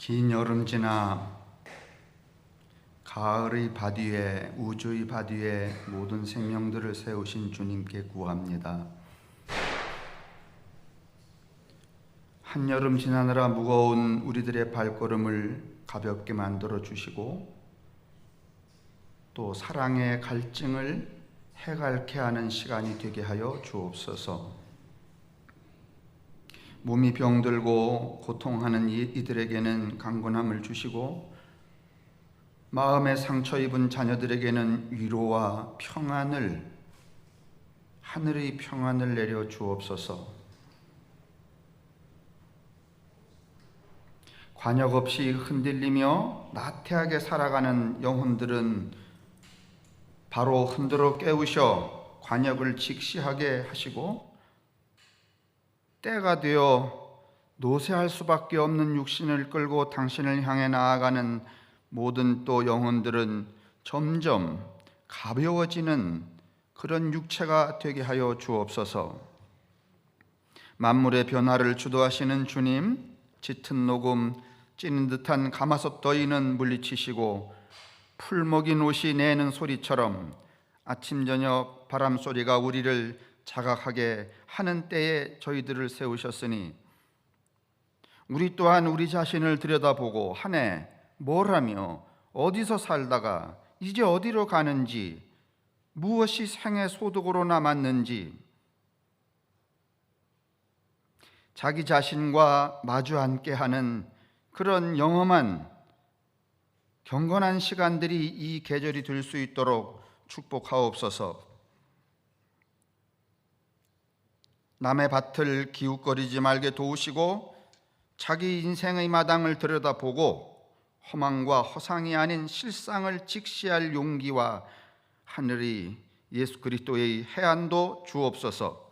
긴 여름 지나 가을의 밭 위에, 우주의 밭 위에 모든 생명들을 세우신 주님께 구합니다. 한여름 지나느라 무거운 우리들의 발걸음을 가볍게 만들어 주시고 또 사랑의 갈증을 해갈케 하는 시간이 되게 하여 주옵소서. 몸이 병들고 고통하는 이들에게는 강건함을 주시고 마음에 상처 입은 자녀들에게는 위로와 평안을, 하늘의 평안을 내려 주옵소서. 관역 없이 흔들리며 나태하게 살아가는 영혼들은 바로 흔들어 깨우셔 관역을 직시하게 하시고 때가 되어 노쇠할 수밖에 없는 육신을 끌고 당신을 향해 나아가는 모든 또 영혼들은 점점 가벼워지는 그런 육체가 되게 하여 주옵소서. 만물의 변화를 주도하시는 주님, 짙은 녹음, 찌는 듯한 가마솥 더위는 물리치시고 풀 먹인 옷이 내는 소리처럼 아침 저녁 바람 소리가 우리를 자각하게 하는 때에 저희들을 세우셨으니 우리 또한 우리 자신을 들여다보고 한 해 뭘 하며 어디서 살다가 이제 어디로 가는지, 무엇이 생애 소득으로 남았는지 자기 자신과 마주 앉게 하는 그런 영험한 경건한 시간들이 이 계절이 될 수 있도록 축복하옵소서. 남의 밭을 기웃거리지 말게 도우시고 자기 인생의 마당을 들여다보고 허망과 허상이 아닌 실상을 직시할 용기와 하늘이 예수 그리스도의 해안도 주옵소서.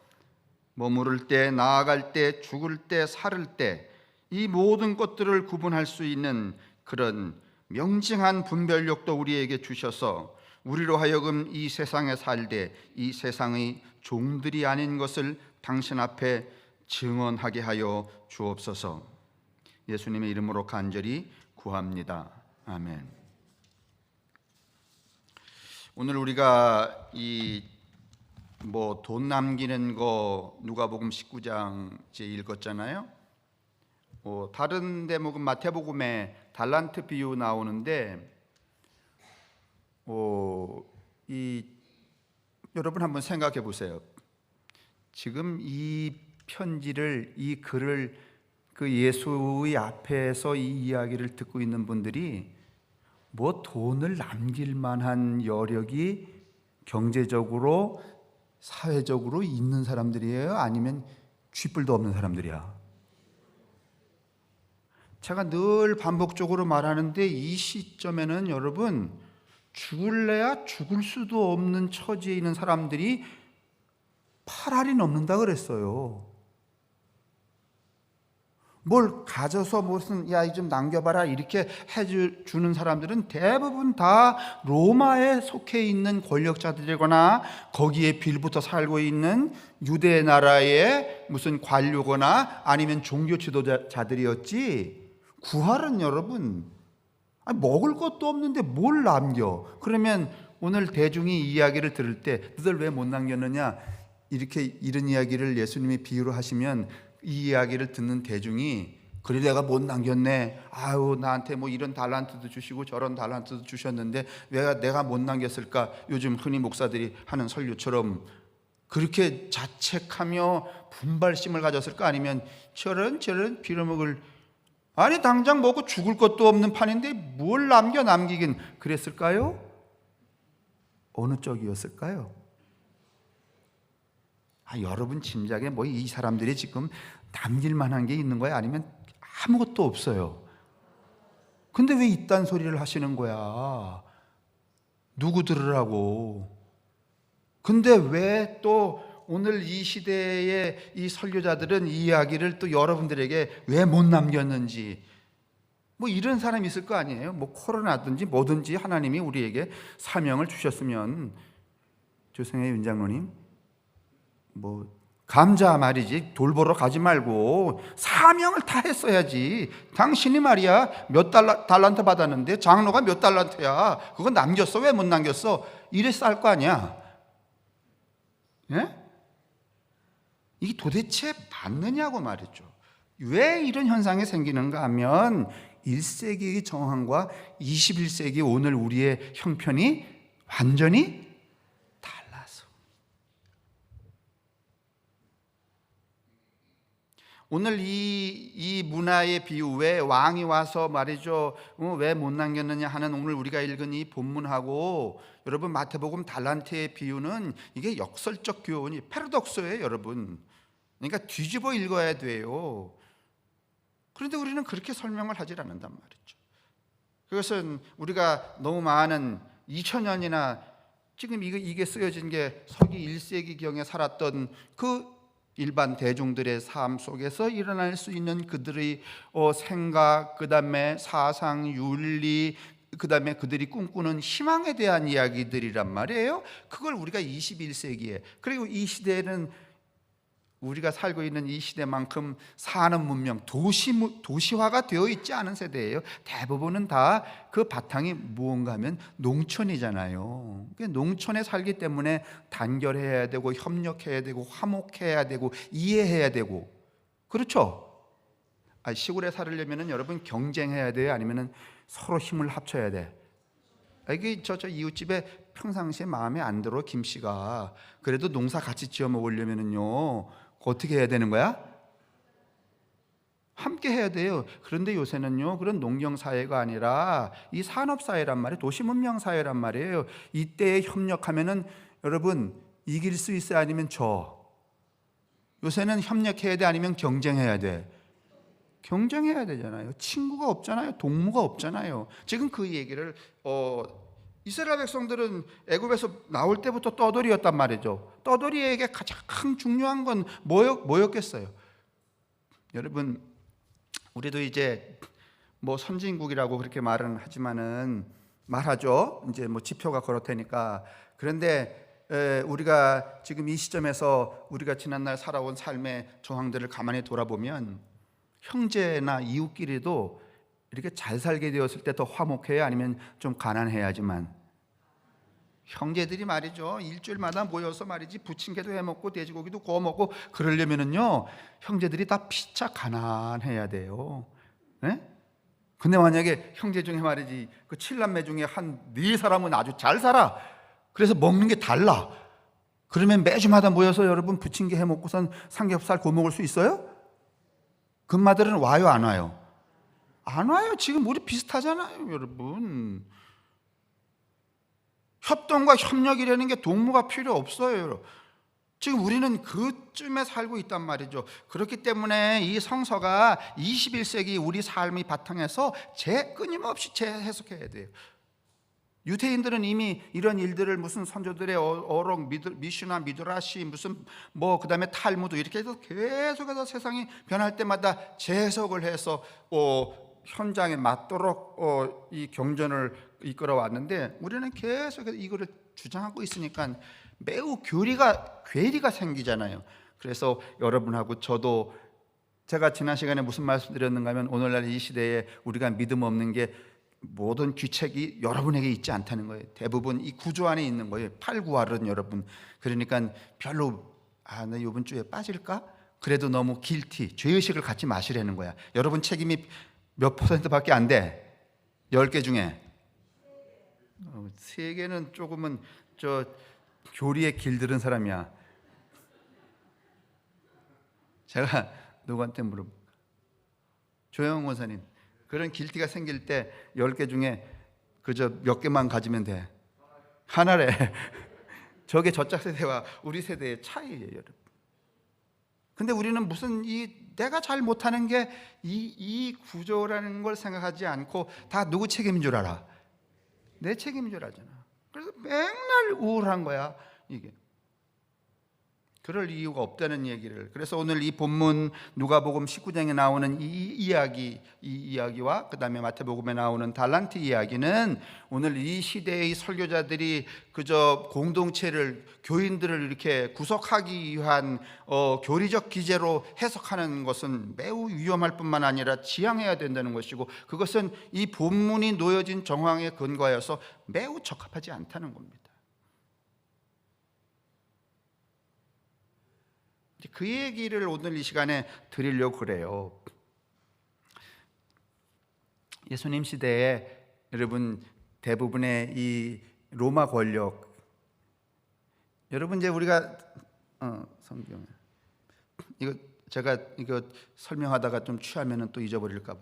머무를 때, 나아갈 때, 죽을 때, 살을 때 이 모든 것들을 구분할 수 있는 그런 명징한 분별력도 우리에게 주셔서 우리로 하여금 이 세상에 살되 이 세상의 종들이 아닌 것을 당신 앞에 증언하게 하여 주옵소서. 예수님의 이름으로 간절히 구합니다. 아멘. 오늘 우리가 돈 남기는 거 누가복음 19장 읽었잖아요. 다른 대목은 마태복음에 달란트 비유 나오는데 여러분 한번 생각해 보세요. 지금 이 편지를, 이 글을 그 예수의 앞에서 이 이야기를 듣고 있는 분들이 뭐 돈을 남길 만한 여력이 경제적으로, 사회적으로 있는 사람들이에요? 아니면 쥐뿔도 없는 사람들이야? 제가 늘 반복적으로 말하는데 이 시점에는 여러분 죽을래야 죽을 수도 없는 처지에 있는 사람들이 8알이 넘는다 그랬어요. 뭘 가져서 무슨 야 좀 남겨봐라 이렇게 해주는 사람들은 대부분 다 로마에 속해 있는 권력자들이거나 거기에 빌붙어 살고 있는 유대 나라의 무슨 관료거나 아니면 종교 지도자들이었지. 구할은 여러분 먹을 것도 없는데 뭘 남겨? 그러면 오늘 대중이 이 이야기를 들을 때 너들 왜 못 남겼느냐 이렇게 이런 이야기를 예수님이 비유로 하시면 이 이야기를 듣는 대중이 그래 내가 못 남겼네. 아유 나한테 뭐 이런 달란트도 주시고 저런 달란트도 주셨는데 왜 내가 못 남겼을까? 요즘 흔히 목사들이 하는 설교처럼 그렇게 자책하며 분발심을 가졌을까? 아니면 저런 빌어먹을 아니 당장 먹고 죽을 것도 없는 판인데 뭘 남기긴 그랬을까요? 어느 쪽이었을까요? 여러분 짐작에 뭐 이 사람들이 지금 남길 만한 게 있는 거야? 아니면 아무것도 없어요? 근데 왜 이딴 소리를 하시는 거야? 누구 들으라고? 근데 왜 또 오늘 이 시대의 이 설교자들은 이 이야기를 또 여러분들에게 왜 못 남겼는지 뭐 이런 사람이 있을 거 아니에요? 뭐 코로나든지 뭐든지 하나님이 우리에게 사명을 주셨으면 조성혜 윤장로님 뭐 감자 말이지 돌보러 가지 말고 사명을 다 했어야지. 당신이 말이야 몇 달란트 받았는데 장로가 몇 달란트야. 그거 남겼어? 왜 못 남겼어? 이래서 할 거 아니야. 예? 이게 도대체 맞느냐고 말이죠. 왜 이런 현상이 생기는가 하면 1세기의 정황과 21세기 오늘 우리의 형편이 완전히 달라서. 오늘 이 문화의 비유, 왜 왕이 와서 말이죠 왜 못 남겼느냐 하는 오늘 우리가 읽은 이 본문하고 여러분 마태복음 달란트의 비유는 이게 역설적 교훈이 패러독스예요 여러분. 그러니까 뒤집어 읽어야 돼요. 그런데 우리는 그렇게 설명을 하질 않는단 말이죠. 그것은 우리가 너무 많은 2000년이나 지금 이게 쓰여진 게 서기 1세기경에 살았던 그 일반 대중들의 삶 속에서 일어날 수 있는 그들의 생각, 그 다음에 사상, 윤리, 그 다음에 그들이 꿈꾸는 희망에 대한 이야기들이란 말이에요. 그걸 우리가 21세기에, 그리고 이 시대에는 우리가 살고 있는 이 시대만큼 산업 문명, 도시화가 되어 있지 않은 세대예요. 대부분은 다 그 바탕이 무언가 하면 농촌이잖아요. 농촌에 살기 때문에 단결해야 되고 협력해야 되고 화목해야 되고 이해해야 되고, 그렇죠? 시골에 살려면 여러분 경쟁해야 돼요? 아니면 서로 힘을 합쳐야 돼? 이게 저 이웃집에 평상시에 마음에 안 들어 김씨가. 그래도 농사 같이 지어 먹으려면요 어떻게 해야 되는 거야? 함께 해야 돼요. 그런데 요새는요 그런 농경사회가 아니라 이 산업사회란 말이에요. 도시문명사회란 말이에요. 이때에 협력하면은 여러분 이길 수 있어요? 아니면 져? 요새는 협력해야 돼? 아니면 경쟁해야 돼? 경쟁해야 되잖아요. 친구가 없잖아요. 동무가 없잖아요. 지금 그 얘기를 이스라엘 백성들은 애굽에서 나올 때부터 떠돌이였단 말이죠. 떠돌이에게 가장 중요한 건 뭐였겠어요? 여러분, 우리도 이제 선진국이라고 그렇게 말은 하지만은 말하죠. 이제 지표가 그렇다니까. 그런데 우리가 지금 이 시점에서 우리가 지난날 살아온 삶의 정황들을 가만히 돌아보면 형제나 이웃끼리도 이렇게 잘 살게 되었을 때 더 화목해야, 아니면 좀 가난해야지만? 형제들이 말이죠 일주일마다 모여서 말이지 부침개도 해먹고 돼지고기도 구워 먹고 그러려면은요 형제들이 다 피차 가난해야 돼요. 네? 근데 만약에 형제 중에 말이지 그 7남매 중에 한 4사람은 아주 잘 살아. 그래서 먹는 게 달라. 그러면 매주마다 모여서 여러분 부침개 해먹고선 삼겹살 구워 먹을 수 있어요? 금마들은 와요 안 와요? 안 와요. 지금 우리 비슷하잖아요 여러분. 협동과 협력이라는 게 동무가 필요 없어요. 지금 우리는 그쯤에 살고 있단 말이죠. 그렇기 때문에 이 성서가 21세기 우리 삶의 바탕에서 끊임없이 재해석해야 돼요. 유대인들은 이미 이런 일들을 무슨 선조들의 어록, 미슈나 미드라시, 무슨 그다음에 탈무드 이렇게 해서 계속해서 세상이 변할 때마다 재해석을 해서 현장에 맞도록 이 경전을 이끌어 왔는데, 우리는 계속해서 이거를 주장하고 있으니까 매우 괴리가 생기잖아요. 그래서 여러분하고 저도, 제가 지난 시간에 무슨 말씀 드렸는가 하면 오늘날 이 시대에 우리가 믿음 없는 게 모든 귀책이 여러분에게 있지 않다는 거예요. 대부분 이 구조 안에 있는 거예요. 8, 9할은 여러분. 그러니까 별로 나 이번 주에 빠질까? 그래도 너무 길티, 죄의식을 갖지 마시라는 거야. 여러분 책임이 몇 %밖에 안 돼? 10개 중에 3개는 조금은 교리에 길들은 사람이야. 제가 누구한테 물어볼까? 조영 원사님, 그런 길티가 생길 때 10개 중에 그저 몇 개만 가지면 돼. 하나래. 저게 저짝 세대와 우리 세대의 차이예요, 여러분. 근데 우리는 무슨 내가 잘 못하는 게 이 구조라는 걸 생각하지 않고 다 누구 책임인 줄 알아? 내 책임인 줄 알잖아. 그래서 맨날 우울한 거야 이게. 그럴 이유가 없다는 얘기를. 그래서 오늘 이 본문 누가복음 19장에 나오는 이 이야기와 그다음에 마태복음에 나오는 달란트 이야기는 오늘 이 시대의 설교자들이 그저 공동체를, 교인들을 이렇게 구속하기 위한 교리적 기제로 해석하는 것은 매우 위험할 뿐만 아니라 지양해야 된다는 것이고, 그것은 이 본문이 놓여진 정황에 근거하여서 매우 적합하지 않다는 겁니다. 그 얘기를 오늘 이 시간에 드리려고 그래요. 예수님 시대에 여러분 대부분의 이 로마 권력, 여러분 이제 우리가 성경 이거 제가 이거 설명하다가 좀 취하면은 또 잊어버릴까 봐.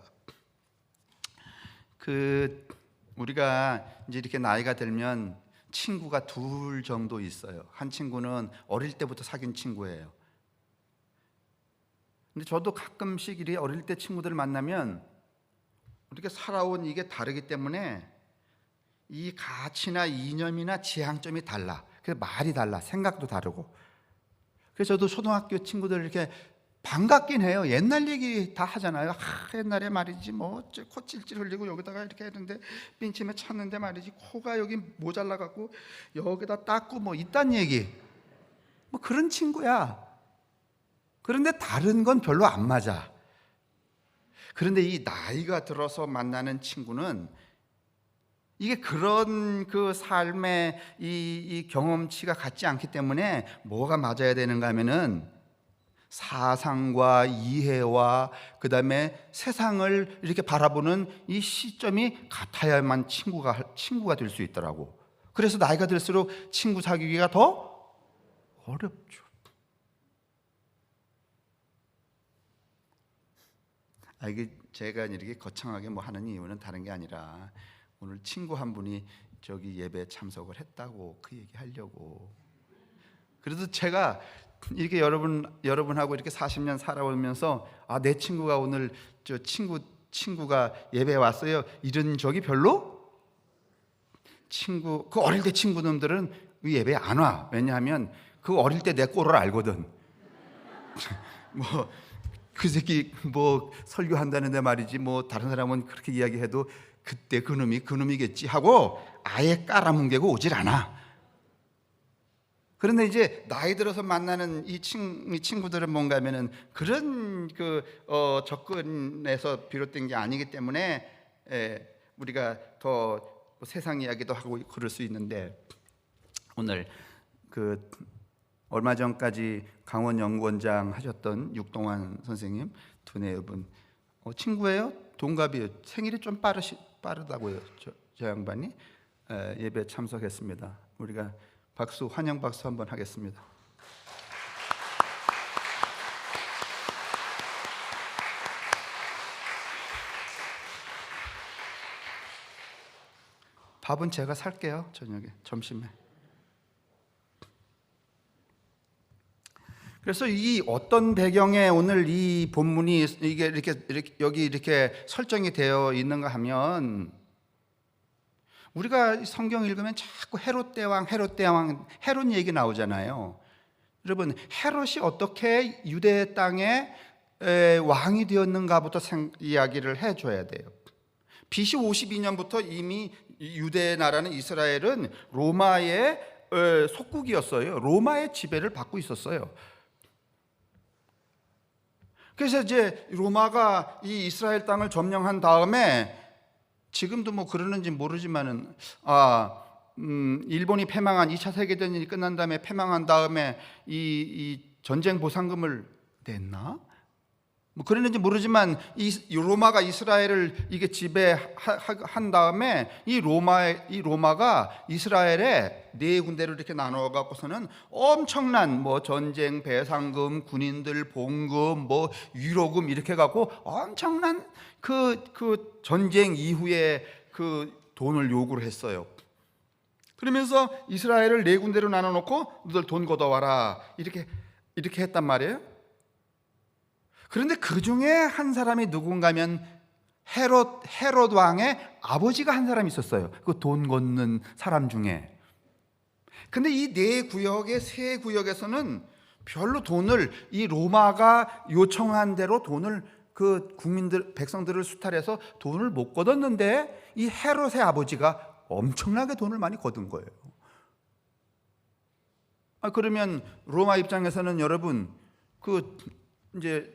우리가 이제 이렇게 나이가 들면 친구가 둘 정도 있어요. 한 친구는 어릴 때부터 사귄 친구예요. 근데 저도 가끔씩 이렇게 어릴 때 친구들을 만나면 우리가 살아온 이게 다르기 때문에 이 가치나 이념이나 지향점이 달라. 그래서 말이 달라. 생각도 다르고. 그래서 저도 초등학교 친구들 이렇게 반갑긴 해요. 옛날 얘기 다 하잖아요. 옛날에 말이지 뭐 코 찔찔 흘리고 여기다가 이렇게 했는데 빈침에 찼는데 말이지 코가 여기 모자라 갖고 여기다 닦고 뭐 이딴 얘기. 뭐 그런 친구야. 그런데 다른 건 별로 안 맞아. 그런데 이 나이가 들어서 만나는 친구는 이게 그런 그 삶의 이 경험치가 같지 않기 때문에 뭐가 맞아야 되는가 하면은 사상과 이해와 그다음에 세상을 이렇게 바라보는 이 시점이 같아야만 친구가 될 수 있더라고. 그래서 나이가 들수록 친구 사귀기가 더 어렵죠. 이게 제가 이렇게 거창하게 뭐 하는 이유는 다른 게 아니라 오늘 친구 한 분이 저기 예배에 참석을 했다고 그 얘기 하려고. 그래도 제가 이렇게 여러분하고 이렇게 40년 살아오면서 내 친구가 오늘 저 친구가 예배에 왔어요. 이런 적이 별로 그 어릴 때 친구들은 예배에 안 와. 왜냐하면 그 어릴 때 내 꼴을 알거든. 뭐 그 새끼 뭐 설교한다는데 말이지 뭐 다른 사람은 그렇게 이야기해도 그때 그놈이겠지 하고 아예 깔아뭉개고 오질 않아. 그런데 이제 나이 들어서 만나는 이 친구들은 뭔가 하면은 그런 접근에서 비롯된 게 아니기 때문에 우리가 더 세상 이야기도 하고 그럴 수 있는데, 오늘 얼마 전까지 강원연구원장 하셨던 육동환 선생님 두뇌여분 친구예요? 동갑이에요? 생일이 좀 빠르다고요. 저 양반이 예배 참석했습니다. 우리가 환영 박수 한번 하겠습니다. 밥은 제가 살게요. 저녁에 점심에. 그래서 이 어떤 배경에 오늘 이 본문이 이게 이렇게 여기 이렇게 설정이 되어 있는가 하면, 우리가 성경 읽으면 자꾸 헤롯 대왕 헤롯 얘기 나오잖아요. 여러분, 헤롯이 어떻게 유대 땅에 왕이 되었는가부터 이야기를 해줘야 돼요. BC 52년부터 이미 유대 나라는 이스라엘은 로마의 속국이었어요. 로마의 지배를 받고 있었어요. 그래서 이제 로마가 이 이스라엘 땅을 점령한 다음에, 지금도 뭐 그러는지 모르지만은 일본이 패망한 2차 세계대전이 끝난 다음에 패망한 다음에 이 전쟁 보상금을 냈나? 뭐 그랬는지 모르지만 이 로마가 이스라엘을 이게 지배한 다음에 이 로마가 이스라엘에 4군데로 이렇게 나눠 갖고서는 엄청난 뭐 전쟁 배상금, 군인들 봉급, 뭐 위로금 이렇게 갖고 엄청난 그 전쟁 이후에 그 돈을 요구를 했어요. 그러면서 이스라엘을 4군데로 나눠 놓고 너들 돈 걷어와라 이렇게 했단 말이에요. 그런데 그 중에 한 사람이 누군가면 헤롯 왕의 아버지가 한 사람이 있었어요. 그 돈 걷는 사람 중에. 근데 이 4구역의 3구역에서는 별로 돈을 이 로마가 요청한 대로 돈을 그 국민들 백성들을 수탈해서 돈을 못 거뒀는데 이 헤롯의 아버지가 엄청나게 돈을 많이 거둔 거예요. 그러면 로마 입장에서는 여러분 그 이제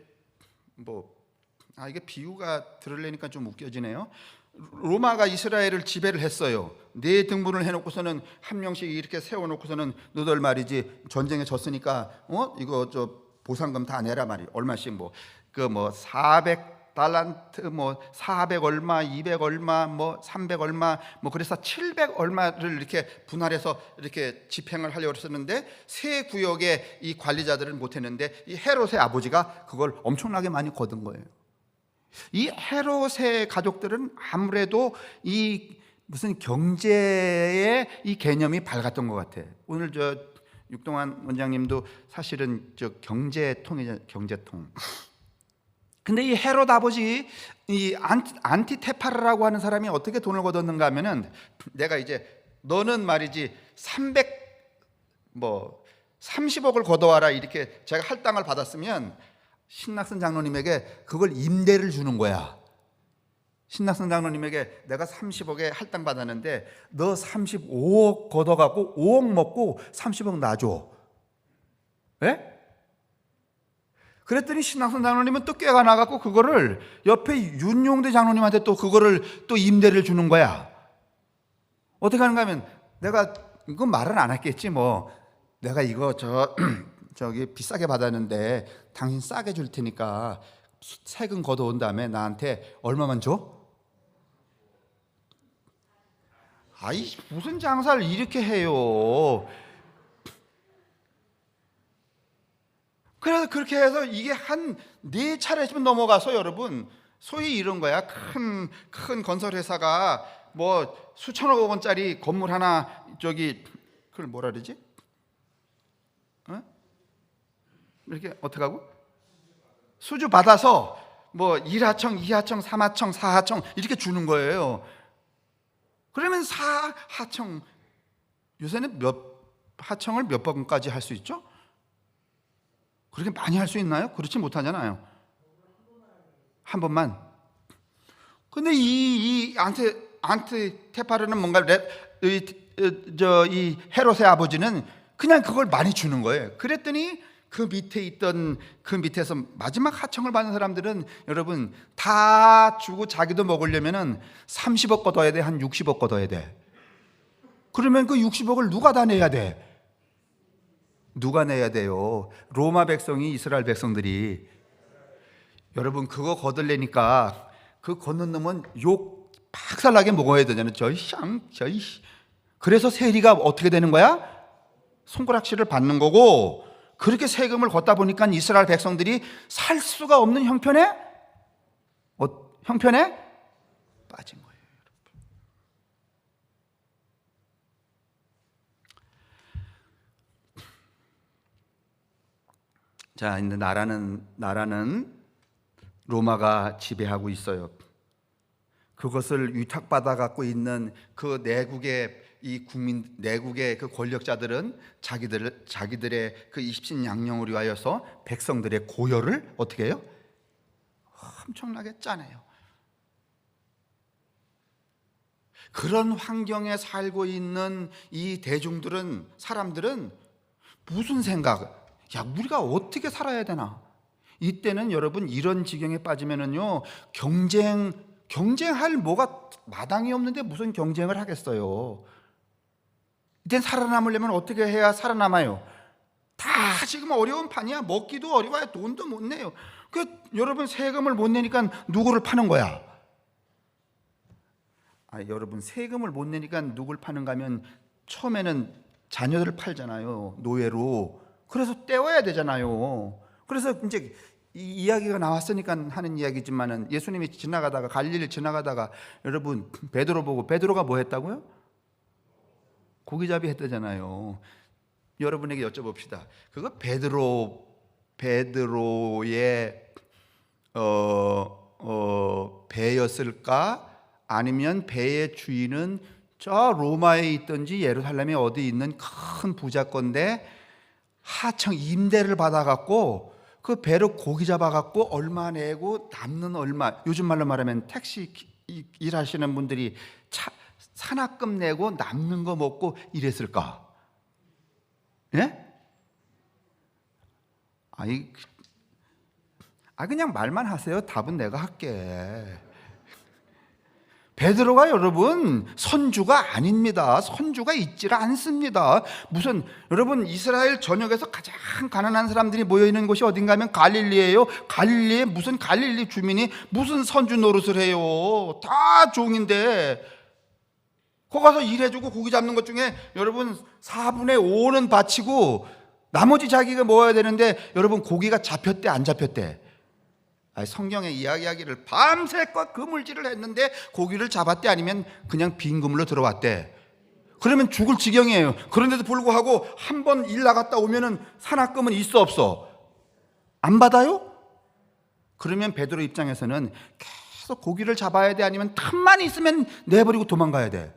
이게 비유가 들으려니까 좀 웃겨지네요. 로마가 이스라엘을 지배를 했어요. 네 등분을 해놓고서는 한 명씩 이렇게 세워놓고서는 너들 말이지 전쟁에 졌으니까 이거 저 보상금 다 내라 말이 얼마씩 400달란트 400 얼마 200 얼마 300 얼마 그래서 700 얼마를 이렇게 분할해서 이렇게 집행을 하려고 했었는데 세 구역의 이 관리자들은 못했는데 이 헤롯의 아버지가 그걸 엄청나게 많이 거둔 거예요. 이 헤롯의 가족들은 아무래도 이 무슨 경제의 이 개념이 밝았던 것 같아. 오늘 저 육동환 원장님도 사실은 저 경제통이죠, 경제통. 근데 이 헤롯 아버지 이 안티테파르라고 하는 사람이 어떻게 돈을 거뒀는가 하면은 내가 이제 너는 말이지 30억을 걷어와라 이렇게 제가 할당을 받았으면 신낙선 장로님에게 그걸 임대를 주는 거야. 신낙선 장로님에게 내가 30억에 할당 받았는데 너 35억 걷어갖고 5억 먹고 30억 놔줘. 예? 그랬더니 신낙선 장로님은 또 꾀가 나갖고 그거를 옆에 윤용대 장로님한테 또 그거를 또 임대를 주는 거야. 어떻게 하는가 하면 내가 이거 말은 안 했겠지 내가 이거 저기 비싸게 받았는데 당신 싸게 줄 테니까 세금 걷어온 다음에 나한테 얼마만 줘? 아이 무슨 장사를 이렇게 해요. 그래서 그렇게 해서 이게 한 4차례쯤 넘어가서 여러분 소위 이런 거야. 큰 건설 회사가 수천억 원짜리 건물 하나 그걸 뭐라 그러지? 이렇게 어떻게 하고 수주 받아서 1하청, 2하청, 3하청, 4하청 이렇게 주는 거예요. 그러면 4하청 요새는 몇 하청을 몇 번까지 할 수 있죠? 그렇게 많이 할 수 있나요? 그렇지 못하잖아요. 한 번만. 근데 이 안티테파르는 뭔가 이 헤롯의 아버지는 그냥 그걸 많이 주는 거예요. 그랬더니 그 밑에서 마지막 하청을 받는 사람들은 여러분 다 주고 자기도 먹으려면은 30억 걷어야 돼, 한 60억 걷어야 돼. 그러면 그 60억을 누가 다 내야 돼? 누가 내야 돼요? 로마 백성이, 이스라엘 백성들이. 여러분 그거 거들래니까 그 걷는 놈은 욕 박살나게 먹어야 되잖아요. 그래서 세리가 어떻게 되는 거야? 손가락질을 받는 거고, 그렇게 세금을 걷다 보니까 이스라엘 백성들이 살 수가 없는 형편에 빠진 거예요. 자, 이제 나라는 로마가 지배하고 있어요. 그것을 위탁받아 갖고 있는 그 내국의 내국의 그 권력자들은 자기들의 그 입신양령을 위하여서 백성들의 고열을 어떻게 해요? 엄청나게 짜내요. 그런 환경에 살고 있는 이 사람들은 무슨 생각? 야, 우리가 어떻게 살아야 되나? 이때는 여러분 이런 지경에 빠지면은요, 경쟁할 뭐가 마당이 없는데 무슨 경쟁을 하겠어요? 이젠 살아남으려면 어떻게 해야 살아남아요? 다 지금 어려운 판이야. 먹기도 어려워요. 돈도 못 내요. 여러분 세금을 못 내니까 누구를 파는 거야? 여러분 세금을 못 내니까 누굴 파는가 하면 처음에는 자녀들을 팔잖아요. 노예로. 그래서 떼워야 되잖아요. 그래서 이제 이 이야기가 나왔으니까 하는 이야기지만은 예수님이 갈릴리 지나가다가 여러분 베드로 보고 베드로가 뭐 했다고요? 고기잡이 했다잖아요. 여러분에게 여쭤봅시다. 그거 베드로의 배였을까? 아니면 배의 주인은 저 로마에 있든지 예루살렘에 어디 있는 큰 부자건데 하청 임대를 받아갖고 그 배로 고기 잡아갖고 얼마 내고 남는 얼마, 요즘 말로 말하면 택시 일하시는 분들이 산악금 내고 남는 거 먹고 이랬을까? 예? 그냥 말만 하세요. 답은 내가 할게. 베드로가 여러분 선주가 아닙니다. 선주가 있지를 않습니다. 무슨 여러분 이스라엘 전역에서 가장 가난한 사람들이 모여 있는 곳이 어딘가 하면 갈릴리예요. 갈릴리에 무슨 갈릴리 주민이 무슨 선주 노릇을 해요. 다 종인데 거기 가서 일해주고 고기 잡는 것 중에 여러분 4분의 5는 바치고 나머지 자기가 먹어야 되는데 여러분 고기가 잡혔대 안 잡혔대? 성경의 이야기하기를 밤새껏 그물질을 했는데 고기를 잡았대 아니면 그냥 빈 그물로 들어왔대? 그러면 죽을 지경이에요. 그런데도 불구하고 한 번 일 나갔다 오면은 산악금은 있어 없어? 안 받아요? 그러면 베드로 입장에서는 계속 고기를 잡아야 돼 아니면 틈만 있으면 내버리고 도망가야 돼?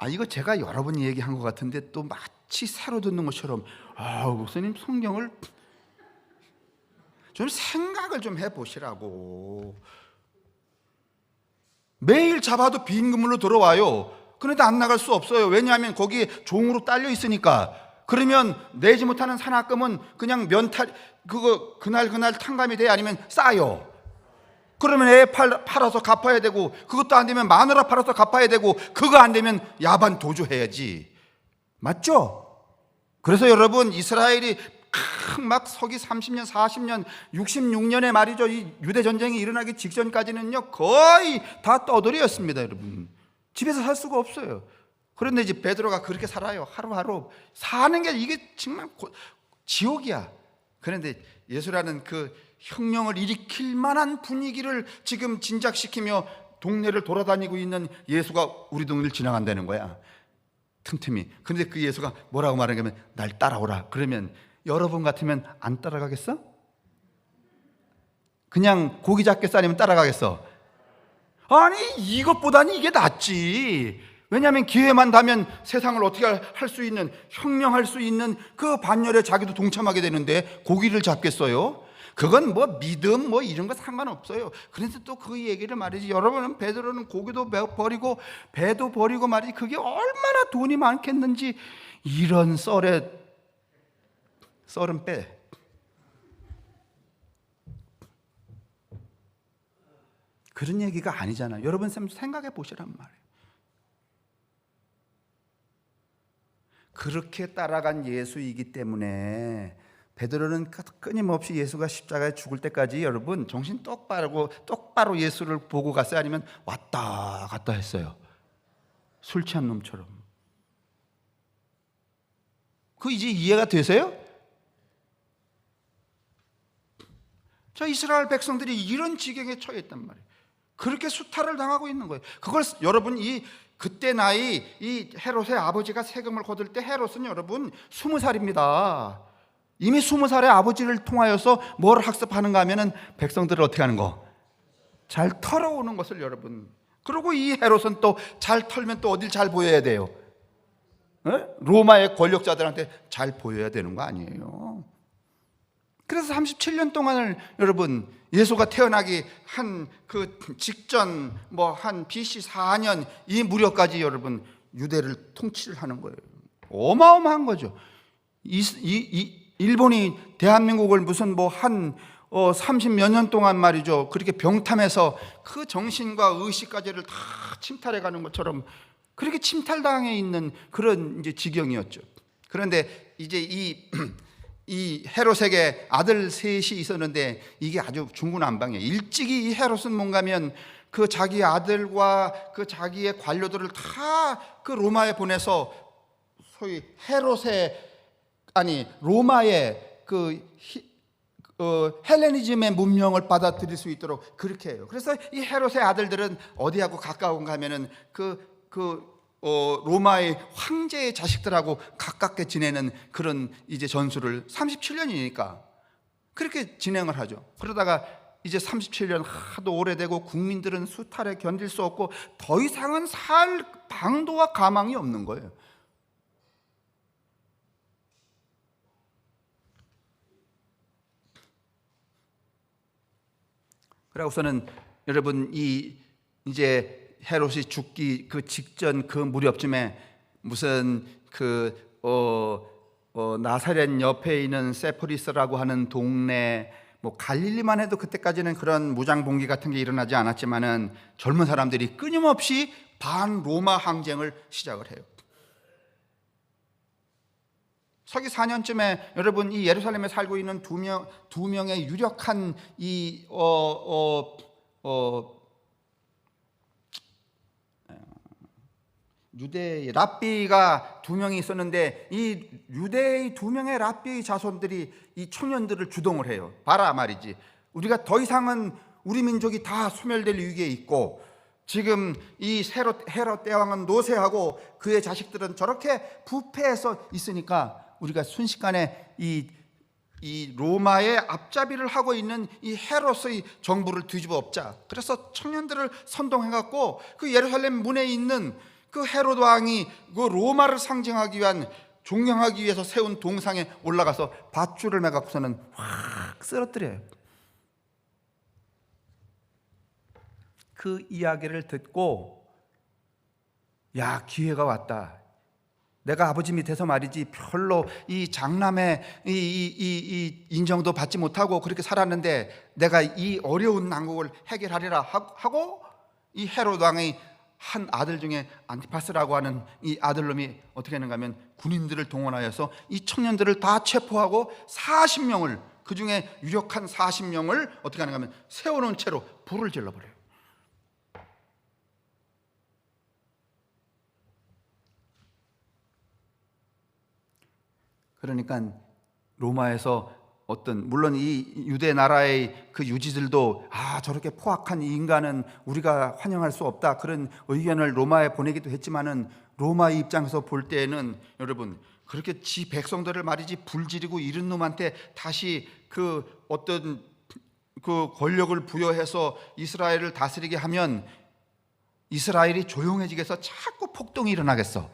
이거 제가 여러 번 얘기한 것 같은데 또 마치 새로 듣는 것처럼 목사님 성경을 좀 생각을 좀 해보시라고. 매일 잡아도 빈 그물로 들어와요. 그런데 안 나갈 수 없어요. 왜냐하면 거기에 종으로 딸려 있으니까. 그러면 내지 못하는 산악금은 그냥 그날 탕감이 돼 아니면 싸요. 그러면 애 팔아서 갚아야 되고, 그것도 안 되면 마누라 팔아서 갚아야 되고, 그거 안 되면 야반 도주해야지. 맞죠? 그래서 여러분 이스라엘이 막 서기 30년, 40년, 66년에 말이죠. 이 유대 전쟁이 일어나기 직전까지는요 거의 다 떠돌이였습니다. 여러분 집에서 살 수가 없어요. 그런데 이제 베드로가 그렇게 살아요. 하루하루 사는 게 이게 정말 지옥이야. 그런데 예수라는 그 혁명을 일으킬 만한 분위기를 지금 진작시키며 동네를 돌아다니고 있는 예수가 우리 동네를 지나간다는 거야. 틈틈이. 근데 그 예수가 뭐라고 말하냐면 날 따라오라. 그러면 여러분 같으면 안 따라가겠어? 그냥 고기 잡겠어 아니면 따라가겠어? 아니 이것보다는 이게 낫지. 왜냐하면 기회만 되면 세상을 어떻게 할 수 있는, 혁명할 수 있는 그 반열에 자기도 동참하게 되는데 고기를 잡겠어요? 그건 뭐 믿음 뭐 이런 거 상관없어요. 그래서 또 그 얘기를 말이지. 여러분은 베드로는 고기도 버리고 배도 버리고 말이지. 그게 얼마나 돈이 많겠는지. 이런 썰은 빼. 그런 얘기가 아니잖아요. 여러분 생각해 보시란 말이에요. 그렇게 따라간 예수이기 때문에 베드로는 끊임없이 예수가 십자가에 죽을 때까지 여러분 정신 똑바로 예수를 보고 갔어요? 아니면 왔다 갔다 했어요? 술 취한 놈처럼. 이제 이해가 되세요? 저 이스라엘 백성들이 이런 지경에 처해 있단 말이에요. 그렇게 수탈을 당하고 있는 거예요. 그걸 여러분 그때 나이 이 헤롯의 아버지가 세금을 거둘 때 헤롯은 여러분 20살입니다. 이미 20살의 아버지를 통하여서 뭘 학습하는가 하면은 백성들을 어떻게 하는 거? 잘 털어오는 것을 여러분. 그리고 이 헤롯은 또 잘 털면 또 어딜 잘 보여야 돼요? 로마의 권력자들한테 잘 보여야 되는 거 아니에요? 그래서 37년 동안을 여러분 예수가 태어나기 한 그 직전 한 BC 4년 이 무렵까지 여러분 유대를 통치를 하는 거예요. 어마어마한 거죠. 일본이 대한민국을 무슨 30몇 년 동안 말이죠. 그렇게 병탐해서 그 정신과 의식까지를 다 침탈해 가는 것처럼 그렇게 침탈당해 있는 그런 이제 지경이었죠. 그런데 이제 이 헤롯에게 아들 셋이 있었는데 이게 아주 중구난방이에요. 일찍이 이 헤롯은 뭔가면 그 자기 아들과 그 자기의 관료들을 다 그 로마에 보내서 소위 로마의 헬레니즘의 문명을 받아들일 수 있도록 그렇게 해요. 그래서 이 헤롯의 아들들은 어디하고 가까운가 하면은 로마의 황제의 자식들하고 가깝게 지내는 그런 이제 전술을 37년이니까 그렇게 진행을 하죠. 그러다가 이제 37년 하도 오래되고 국민들은 수탈에 견딜 수 없고 더 이상은 살 방도와 가망이 없는 거예요. 그러고서는 여러분 이제 헤롯이 죽기 그 직전 그 무렵쯤에 무슨 나사렛 옆에 있는 세포리스라고 하는 동네, 뭐 갈릴리만 해도 그때까지는 그런 무장봉기 같은 게 일어나지 않았지만은 젊은 사람들이 끊임없이 반로마 항쟁을 시작을 해요. 서기 4년쯤에 여러분 이 예루살렘에 살고 있는 두 명의 유력한 유대의 랍비가 두 명이 있었는데 이 유대의 두 명의 랍비의 자손들이 이 청년들을 주동을 해요. 봐라 말이지, 우리가 더 이상은 우리 민족이 다 소멸될 위기에 있고 지금 이 헤롯 대왕은 노쇠하고 그의 자식들은 저렇게 부패해서 있으니까 우리가 순식간에 이 로마의 앞잡이를 하고 있는 이 헤롯의 정부를 뒤집어 엎자. 그래서 청년들을 선동해갖고 그 예루살렘 문에 있는 그 헤롯 왕이 그 로마를 상징하기 위한, 존경하기 위해서 세운 동상에 올라가서 밧줄을 매갖고서는 확 쓰러뜨려요. 그 이야기를 듣고 야, 기회가 왔다. 내가 아버지 밑에서 말이지 별로 이 장남의 이 인정도 받지 못하고 그렇게 살았는데 내가 이 어려운 난국을 해결하리라 하고 이 헤롯 왕의 한 아들 중에 안티파스라고 하는 이 아들놈이 어떻게 하는가 하면 군인들을 동원하여서 이 청년들을 다 체포하고 40명을, 그 중에 유력한 40명을 어떻게 하는가 하면 세워놓은 채로 불을 질러버려요. 그러니까 로마에서 물론 이 유대 나라의 그 유지들도 저렇게 포악한 이 인간은 우리가 환영할 수 없다, 그런 의견을 로마에 보내기도 했지만은 로마의 입장에서 볼 때에는 여러분 그렇게 지 백성들을 말이지 불지르고 이런 놈한테 다시 그 어떤 그 권력을 부여해서 이스라엘을 다스리게 하면 이스라엘이 조용해지겠어? 자꾸 폭동이 일어나겠어.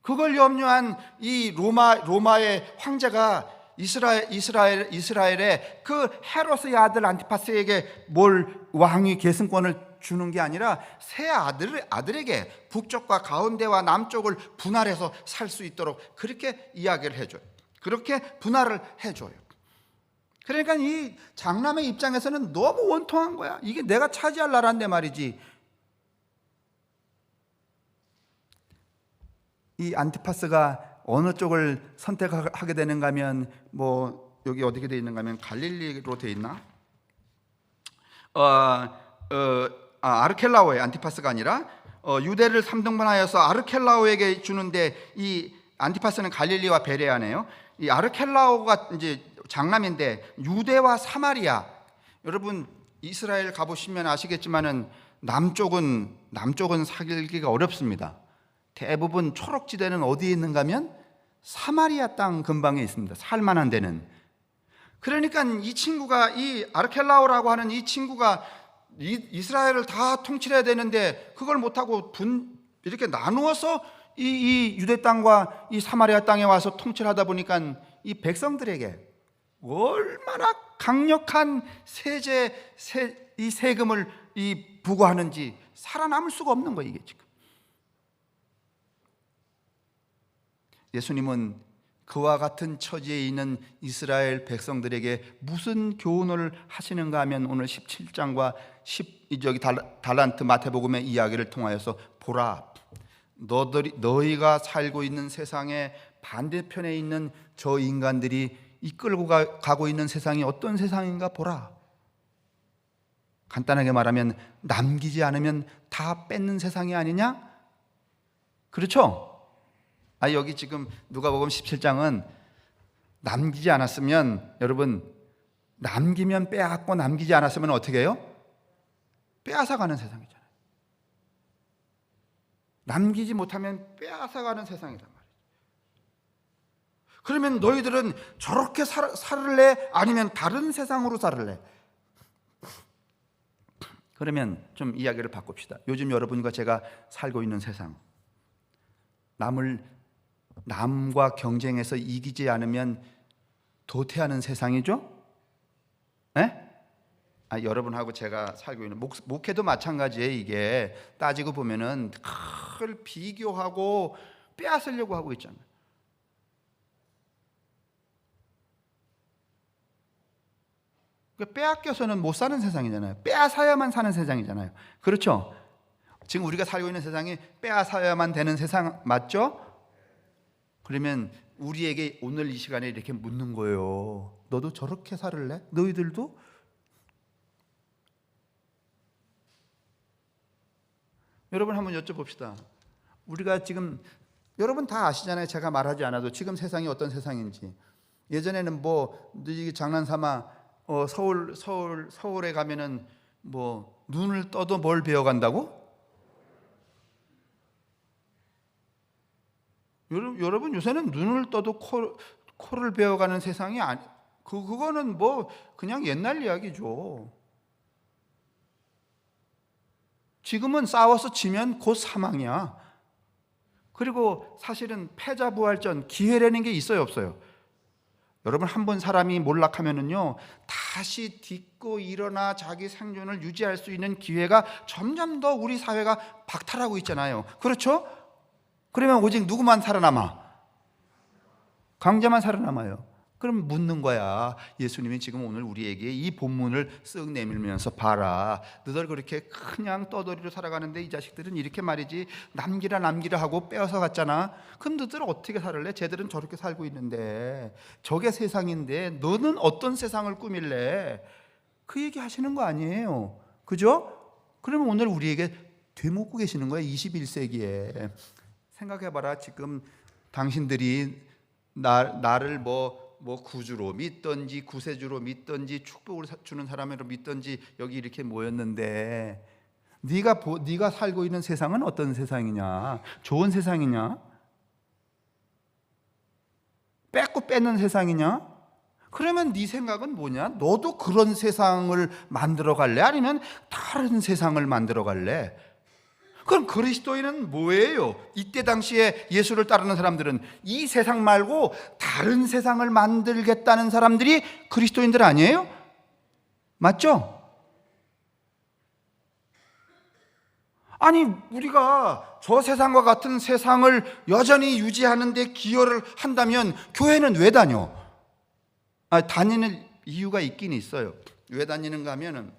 그걸 염려한 이 로마의 황제가 이스라엘의 그 헤롯의 아들 안티파스에게 뭘 왕위 계승권을 주는 게 아니라 세 아들에게 북쪽과 가운데와 남쪽을 분할해서 살 수 있도록 그렇게 이야기를 해줘요. 그렇게 분할을 해줘요. 그러니까 이 장남의 입장에서는 너무 원통한 거야. 이게 내가 차지할 나라인데 말이지. 이 안티파스가 어느 쪽을 선택하게 되는가 하면 뭐 여기 어디게 돼 있는가 하면 갈릴리로 돼 있나? 아르켈라오에 안티파스가 아니라 유대를 3등분하여서 아르켈라오에게 주는데 이 안티파스는 갈릴리와 베레아네요. 이 아르켈라오가 이제 장남인데 유대와 사마리아, 여러분 이스라엘 가보시면 아시겠지만은 남쪽은 살기가 어렵습니다. 대부분 초록지대는 어디에 있는가 하면 사마리아 땅 근방에 있습니다. 살만한 데는. 그러니까 이 친구가, 이 아르켈라오라고 하는 이 친구가 이스라엘을 다 통치해야 되는데 그걸 못하고 이렇게 나누어서 이 유대 땅과 이 사마리아 땅에 와서 통치를 하다 보니까 이 백성들에게 얼마나 강력한 이 세금을 부과하는지 살아남을 수가 없는 거예요, 이게 지금. 예수님은 그와 같은 처지에 있는 이스라엘 백성들에게 무슨 교훈을 하시는가 하면 오늘 17장과 달란트 마태복음의 이야기를 통하여서 보라, 너희가 살고 있는 세상의 반대편에 있는 저 인간들이 이끌고 가고 있는 세상이 어떤 세상인가 보라. 간단하게 말하면 남기지 않으면 다 뺏는 세상이 아니냐? 그렇죠? 여기 지금 누가복음 17장은 남기지 않았으면, 여러분 남기면 빼앗고 남기지 않았으면 어떻게 해요? 빼앗아가는 세상이잖아요. 남기지 못하면 빼앗아가는 세상이란 말이에요. 그러면 너희들은 저렇게 살을래? 아니면 다른 세상으로 살을래? 그러면 좀 이야기를 바꿉시다. 요즘 여러분과 제가 살고 있는 세상, 남과 경쟁해서 이기지 않으면 도태하는 세상이죠? 네? 여러분하고 제가 살고 있는 목회도 마찬가지예요. 이게 따지고 보면은 늘 비교하고 빼앗으려고 하고 있잖아요. 빼앗겨서는 못 사는 세상이잖아요. 빼앗아야만 사는 세상이잖아요. 그렇죠? 지금 우리가 살고 있는 세상이 빼앗아야만 되는 세상 맞죠? 그러면 우리에게 오늘 이 시간에 이렇게 묻는 거예요. 너도 저렇게 살을래? 너희들도? 여러분 한번 여쭤봅시다. 우리가 지금 여러분 다 아시잖아요. 제가 말하지 않아도 지금 세상이 어떤 세상인지. 예전에는 뭐 장난삼아 서울에 가면은 뭐 눈을 떠도 뭘 배워간다고? 여러분 요새는 눈을 떠도 코를 배워가는 세상이 그거는 뭐 그냥 옛날 이야기죠. 지금은 싸워서 지면 곧 사망이야. 그리고 사실은 패자부활전 기회라는 게 있어요, 없어요? 여러분 한 번 사람이 몰락하면은요 다시 딛고 일어나 자기 생존을 유지할 수 있는 기회가 점점 더 우리 사회가 박탈하고 있잖아요. 그렇죠? 그러면 오직 누구만 살아남아? 강자만 살아남아요. 그럼 묻는 거야. 예수님이 지금 오늘 우리에게 이 본문을 쓱 내밀면서 봐라. 너들 그렇게 그냥 떠돌이로 살아가는데 이 자식들은 이렇게 말이지 남기라 하고 빼앗아 갔잖아. 그럼 너들 어떻게 살을래? 쟤들은 저렇게 살고 있는데 저게 세상인데 너는 어떤 세상을 꾸밀래? 그 얘기 하시는 거 아니에요. 그죠? 그러면 오늘 우리에게 되묻고 계시는 거예요. 21세기에 생각해봐라. 지금 당신들이 나를 뭐 구주로 믿던지 구세주로 믿던지 축복을 주는 사람으로 믿던지 여기 이렇게 모였는데 네가 살고 있는 세상은 어떤 세상이냐? 좋은 세상이냐? 뺏고 뺏는 세상이냐? 그러면 네 생각은 뭐냐? 너도 그런 세상을 만들어 갈래? 아니면 다른 세상을 만들어 갈래? 그럼 그리스도인은 뭐예요? 이때 당시에 예수를 따르는 사람들은 이 세상 말고 다른 세상을 만들겠다는 사람들이 그리스도인들 아니에요? 맞죠? 아니 우리가 저 세상과 같은 세상을 여전히 유지하는 데 기여를 한다면 교회는 왜 다녀? 다니는 이유가 있긴 있어요. 왜 다니는가 하면은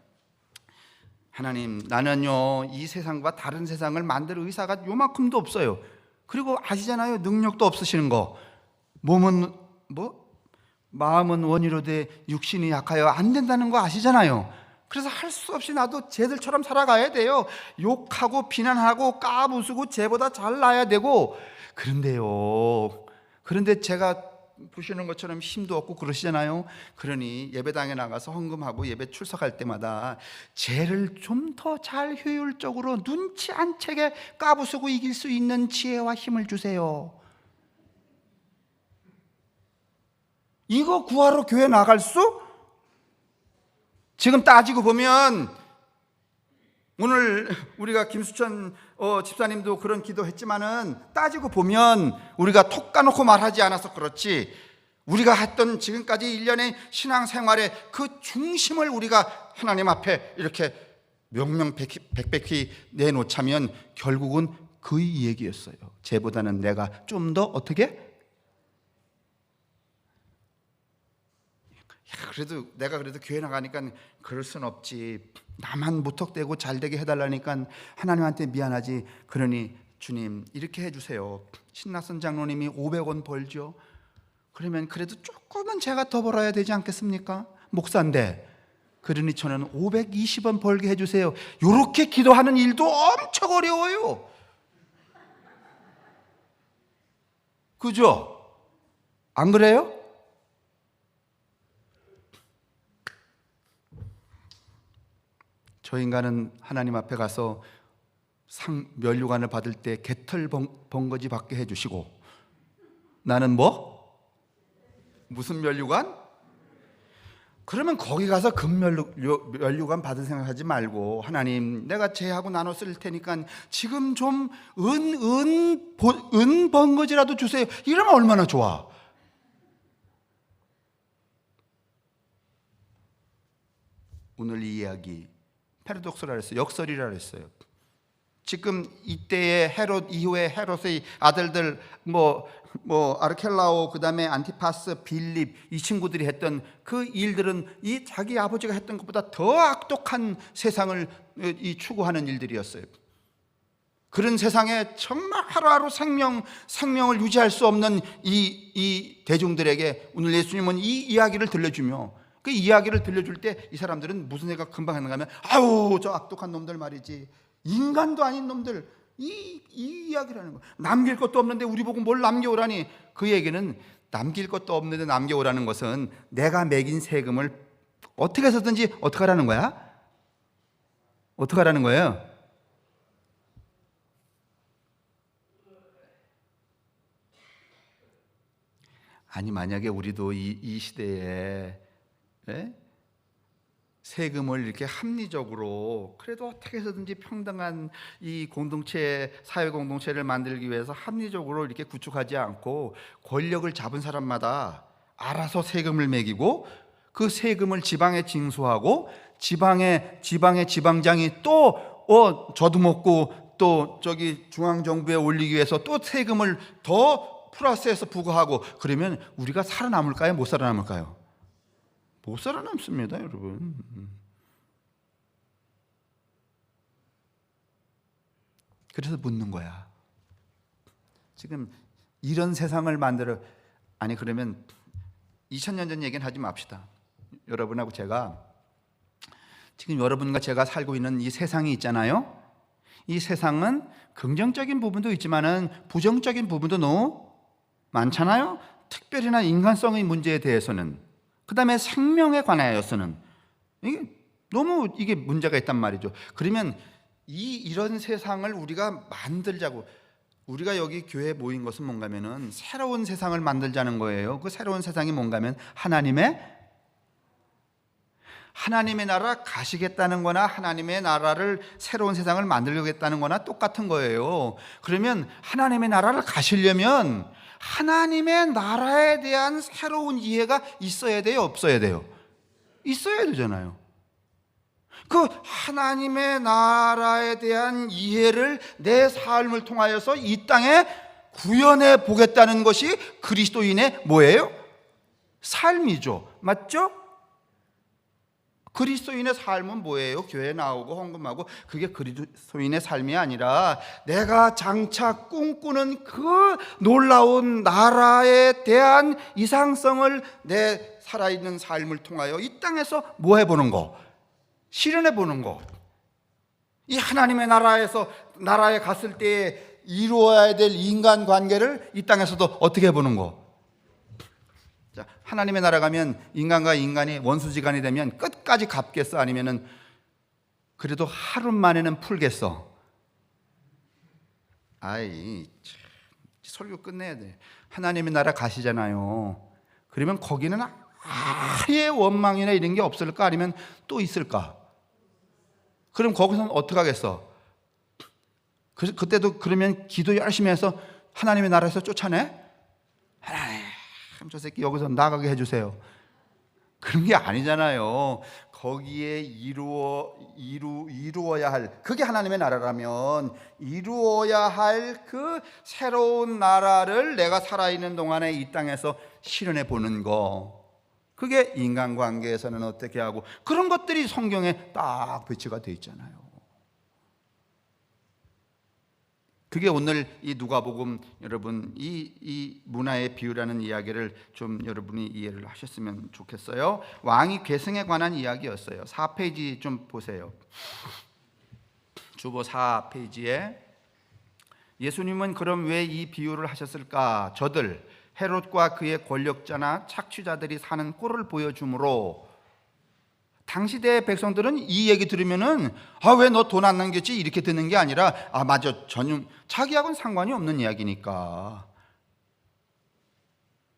하나님, 나는요 이 세상과 다른 세상을 만들 의사가 요만큼도 없어요. 그리고 아시잖아요, 능력도 없으시는 거. 마음은 원이로되 육신이 약하여 안 된다는 거 아시잖아요. 그래서 할 수 없이 나도 쟤들처럼 살아가야 돼요. 욕하고 비난하고 까부수고 쟤보다 잘나야 되고. 그런데 제가 보시는 것처럼 힘도 없고 그러시잖아요. 그러니 예배당에 나가서 헌금하고 예배 출석할 때마다 쟤를 좀 더 잘 효율적으로 눈치 안 채게 까부수고 이길 수 있는 지혜와 힘을 주세요. 이거 구하러 교회 나갈 수? 지금 따지고 보면 오늘 우리가 김수천 집사님도 그런 기도했지만은 따지고 보면 우리가 톡 까놓고 말하지 않아서 그렇지 우리가 했던 지금까지 1년의 신앙생활의 그 중심을 우리가 하나님 앞에 이렇게 명명백백히 내놓자면 결국은 그 얘기였어요. 쟤보다는 내가 좀 더 어떻게? 내가 그래도 교회 나가니까 그럴 순 없지. 나만 무턱대고 잘되게 해달라니까 하나님한테 미안하지. 그러니 주님 이렇게 해주세요. 신나선 장로님이 500원 벌죠. 그러면 그래도 조금은 제가 더 벌어야 되지 않겠습니까? 목사인데. 그러니 저는 520원 벌게 해주세요. 이렇게 기도하는 일도 엄청 어려워요. 그죠? 안 그래요? 저 인간은 하나님 앞에 가서 면류관을 받을 때 개털 번거지 받게 해주시고 나는 뭐? 무슨 면류관? 그러면 거기 가서 면류관 받을 생각하지 말고, 하나님 내가 쟤하고 나눠 쓸 테니까 지금 좀 은 번거지라도 주세요. 이러면 얼마나 좋아. 오늘 이 이야기 패러독스라 그랬어요. 역설이라 그랬어요. 지금 이때의 헤롯 이후에 헤롯의 아들들 아르켈라오, 그다음에 안티파스, 빌립, 이 친구들이 했던 그 일들은 이 자기 아버지가 했던 것보다 더 악독한 세상을 추구하는 일들이었어요. 그런 세상에 정말 하루하루 생명을 유지할 수 없는 이 대중들에게 오늘 예수님은 이 이야기를 들려주며, 그 이야기를 들려줄 때 이 사람들은 무슨 생각 금방 하는가 하면, 아우 저 악독한 놈들 말이지, 인간도 아닌 놈들, 이 이야기라는 거. 남길 것도 없는데 우리 보고 뭘 남겨오라니. 그 얘기는 남길 것도 없는데 남겨오라는 것은 내가 매긴 세금을 어떻게 해서든지 어떻게 하라는 거야? 어떻게 하라는 거예요? 아니 만약에 우리도 이 시대에 세금을 이렇게 합리적으로, 그래도 어떻게 해서든지 평등한 이 공동체, 사회 공동체를 만들기 위해서 합리적으로 이렇게 구축하지 않고 권력을 잡은 사람마다 알아서 세금을 매기고 그 세금을 지방에 징수하고 지방의 지방장이 또 저도 먹고 또 저기 중앙정부에 올리기 위해서 또 세금을 더 플러스해서 부과하고, 그러면 우리가 살아남을까요? 못 살아남을까요? 못 살아남습니다, 여러분. 그래서 묻는 거야. 지금 이런 세상을 만들어, 아니 그러면 2000년 전 얘기는 하지 맙시다. 여러분하고 제가, 지금 여러분과 제가 살고 있는 이 세상이 있잖아요. 이 세상은 긍정적인 부분도 있지만은 부정적인 부분도 너무 많잖아요. 특별히나 인간성의 문제에 대해서는, 그 다음에 생명에 관하여서는 너무 이게 문제가 있단 말이죠. 그러면 이런 세상을 우리가 만들자고, 우리가 여기 교회에 모인 것은 뭔가 하면은 새로운 세상을 만들자는 거예요. 그 새로운 세상이 뭔가 하면 하나님의 나라 가시겠다는 거나 하나님의 나라를, 새로운 세상을 만들겠다는 거나 똑같은 거예요. 그러면 하나님의 나라를 가시려면 하나님의 나라에 대한 새로운 이해가 있어야 돼요? 없어야 돼요? 있어야 되잖아요. 그 하나님의 나라에 대한 이해를 내 삶을 통하여서 이 땅에 구현해 보겠다는 것이 그리스도인의 뭐예요? 삶이죠. 맞죠? 그리스도인의 삶은 뭐예요? 교회에 나오고 헌금하고, 그게 그리스도인의 삶이 아니라 내가 장차 꿈꾸는 그 놀라운 나라에 대한 이상성을 내 살아있는 삶을 통하여 이 땅에서 뭐 해보는 거? 실현해 보는 거. 이 하나님의 나라에 갔을 때 이루어야 될 인간관계를 이 땅에서도 어떻게 해보는 거? 자, 하나님의 나라 가면 인간과 인간이 원수지간이 되면 끝까지 갚겠어? 아니면은 그래도 하루 만에는 풀겠어? 설교 끝내야 돼. 하나님의 나라 가시잖아요. 그러면 거기는 아예 원망이나 이런 게 없을까? 아니면 또 있을까? 그럼 거기서는 어떻게 하겠어? 그때도 그러면 기도 열심히 해서 하나님의 나라에서 쫓아내? 하나님, 저 새끼 여기서 나가게 해주세요. 그런 게 아니잖아요. 거기에 이루어야 할, 그게 하나님의 나라라면 이루어야 할 그 새로운 나라를 내가 살아있는 동안에 이 땅에서 실현해 보는 거, 그게 인간관계에서는 어떻게 하고, 그런 것들이 성경에 딱 배치가 되어 있잖아요. 그게 오늘 이 누가복음, 여러분 이 문화의 비유라는 이야기를 좀 여러분이 이해를 하셨으면 좋겠어요. 왕이 계승에 관한 이야기였어요. 4페이지 좀 보세요. 주보 4페이지에 예수님은 그럼 왜 이 비유를 하셨을까? 저들 헤롯과 그의 권력자나 착취자들이 사는 꼴을 보여주므로, 당시대 백성들은 이 얘기 들으면은 왜 너 돈 안 남겼지? 이렇게 듣는 게 아니라 맞아, 자기하고는 상관이 없는 이야기니까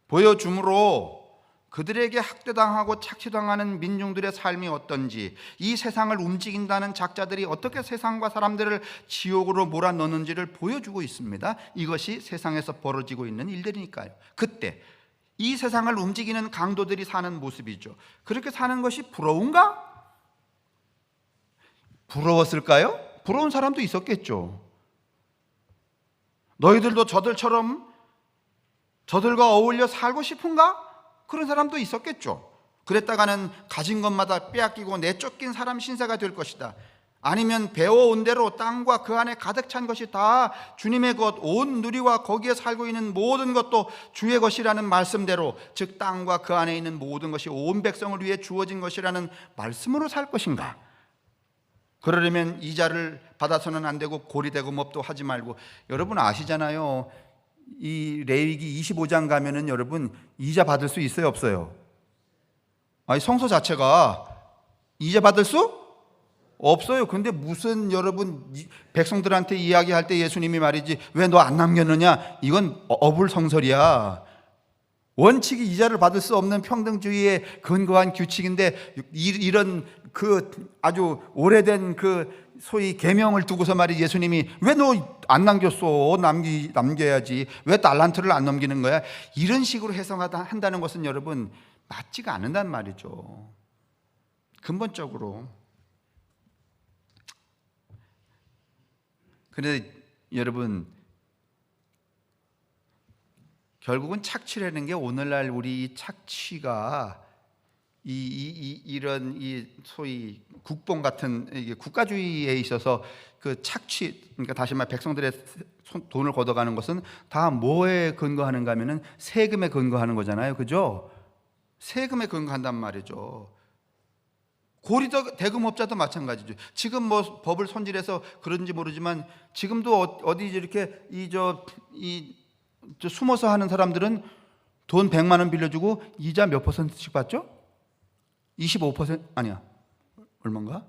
보여주므로 그들에게 학대당하고 착취당하는 민중들의 삶이 어떤지, 이 세상을 움직인다는 작자들이 어떻게 세상과 사람들을 지옥으로 몰아넣는지를 보여주고 있습니다. 이것이 세상에서 벌어지고 있는 일들이니까요. 그때 이 세상을 움직이는 강도들이 사는 모습이죠. 그렇게 사는 것이 부러운가? 부러웠을까요? 부러운 사람도 있었겠죠. 너희들도 저들과 어울려 살고 싶은가? 그런 사람도 있었겠죠. 그랬다가는 가진 것마다 빼앗기고 내쫓긴 사람 신세가 될 것이다. 아니면 배워온 대로 땅과 그 안에 가득 찬 것이 다 주님의 것, 온 누리와 거기에 살고 있는 모든 것도 주의 것이라는 말씀대로, 즉 땅과 그 안에 있는 모든 것이 온 백성을 위해 주어진 것이라는 말씀으로 살 것인가? 그러려면 이자를 받아서는 안 되고 고리대금업도 하지 말고, 여러분 아시잖아요. 이 레위기 25장 가면은 여러분 이자 받을 수 있어요, 없어요? 아니, 성서 자체가 이자 받을 수 없어요. 근데 무슨 여러분 백성들한테 이야기할 때 예수님이 말이지 왜 너 안 남겼느냐? 이건 어불성설이야. 원칙이 이자를 받을 수 없는 평등주의에 근거한 규칙인데, 이런 그 아주 오래된 그 소위 계명을 두고서 말이 예수님이 왜 너 안 남겼어? 남겨야지. 왜 달란트를 안 넘기는 거야? 이런 식으로 해석한다는 것은 여러분 맞지가 않는단 말이죠. 근본적으로. 그런데 여러분, 결국은 착취라는 게 오늘날 우리 착취가 이런 소위 국뽕 같은 이게 국가주의에 있어서 그 착취, 그러니까 다시 말해 백성들의 돈을 걷어가는 것은 다 뭐에 근거하는가 하면은 세금에 근거하는 거잖아요, 그죠? 세금에 근거한단 말이죠. 고리대금업자도 마찬가지죠. 지금 뭐 법을 손질해서 그런지 모르지만 지금도 어디 이렇게 숨어서 하는 사람들은 돈 100만 원 빌려주고 이자 몇 %씩 받죠? 25% 아니야. 얼마인가?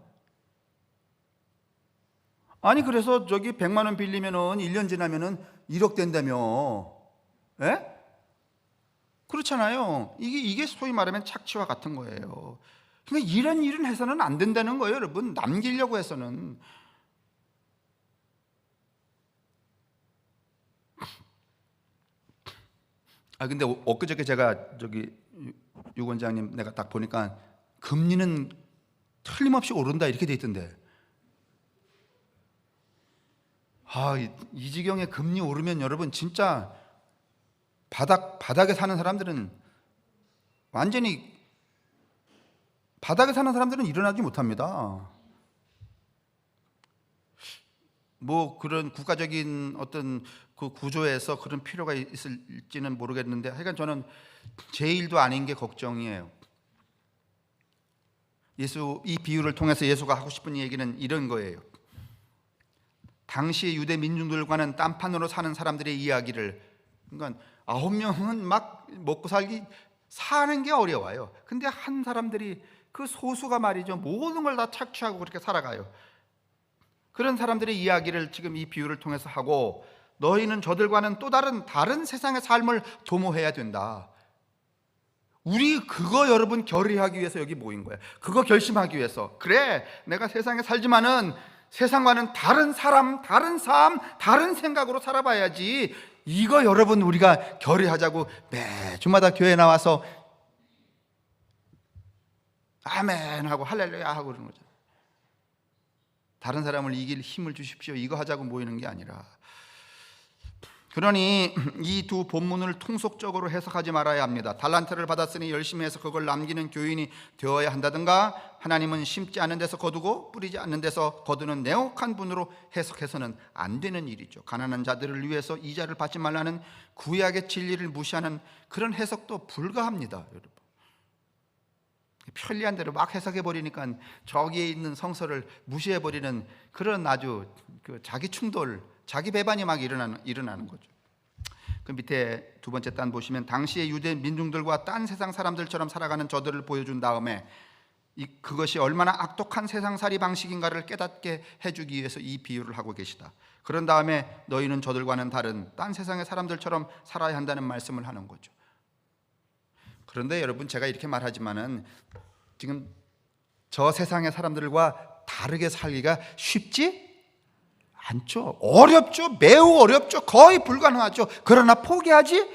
아니, 그래서 저기 100만 원 빌리면은 1년 지나면은 1억 된다며. 예? 그렇잖아요. 이게 소위 말하면 착취와 같은 거예요. 그러니까 이런 일은 해서는 안 된다는 거예요, 여러분. 남기려고 해서는. 근데 엊그저께 제가 저기 유 원장님 내가 딱 보니까 금리는 틀림없이 오른다 이렇게 돼 있던데. 이 지경에 금리 오르면 여러분 진짜 바닥에 사는 사람들은 완전히 바닥에 사는 사람들은 일어나지 못합니다. 뭐 그런 국가적인 어떤 그 구조에서 그런 필요가 있을지는 모르겠는데, 하여간 저는 제 일도 아닌 게 걱정이에요. 이 비유를 통해서 예수가 하고 싶은 얘기는 이런 거예요. 당시 유대 민중들과는 딴판으로 사는 사람들의 이야기를, 그러니까 9명은 막 먹고 사는 게 어려워요. 근데 한 사람들이, 그 소수가 말이죠, 모든 걸 다 착취하고 그렇게 살아가요. 그런 사람들의 이야기를 지금 이 비유를 통해서 하고, 너희는 저들과는 또 다른 세상의 삶을 도모해야 된다. 우리 그거 여러분 결의하기 위해서 여기 모인 거예요. 그거 결심하기 위해서. 그래, 내가 세상에 살지만은 세상과는 다른 사람, 다른 삶, 다른 생각으로 살아봐야지. 이거 여러분 우리가 결의하자고 매주마다 교회 나와서 아멘 하고 할렐루야 하고 그러는 거죠. 다른 사람을 이길 힘을 주십시오, 이거 하자고 모이는 게 아니라. 그러니 이 두 본문을 통속적으로 해석하지 말아야 합니다. 달란트를 받았으니 열심히 해서 그걸 남기는 교인이 되어야 한다든가, 하나님은 심지 않은 데서 거두고 뿌리지 않는 데서 거두는 내혹한 분으로 해석해서는 안 되는 일이죠. 가난한 자들을 위해서 이자를 받지 말라는 구약의 진리를 무시하는 그런 해석도 불가합니다, 여러분. 편리한 대로 막 해석해버리니까 저기에 있는 성서를 무시해버리는 그런 아주 자기 충돌, 자기 배반이 막 일어나는 거죠. 그 밑에 두 번째 단 보시면, 당시의 유대 민중들과 딴 세상 사람들처럼 살아가는 저들을 보여준 다음에 그것이 얼마나 악독한 세상살이 방식인가를 깨닫게 해주기 위해서 이 비유를 하고 계시다. 그런 다음에 너희는 저들과는 다른 딴 세상의 사람들처럼 살아야 한다는 말씀을 하는 거죠. 그런데 여러분, 제가 이렇게 말하지만은 지금 저 세상의 사람들과 다르게 살기가 쉽지 않죠. 어렵죠. 매우 어렵죠. 거의 불가능하죠. 그러나 포기하지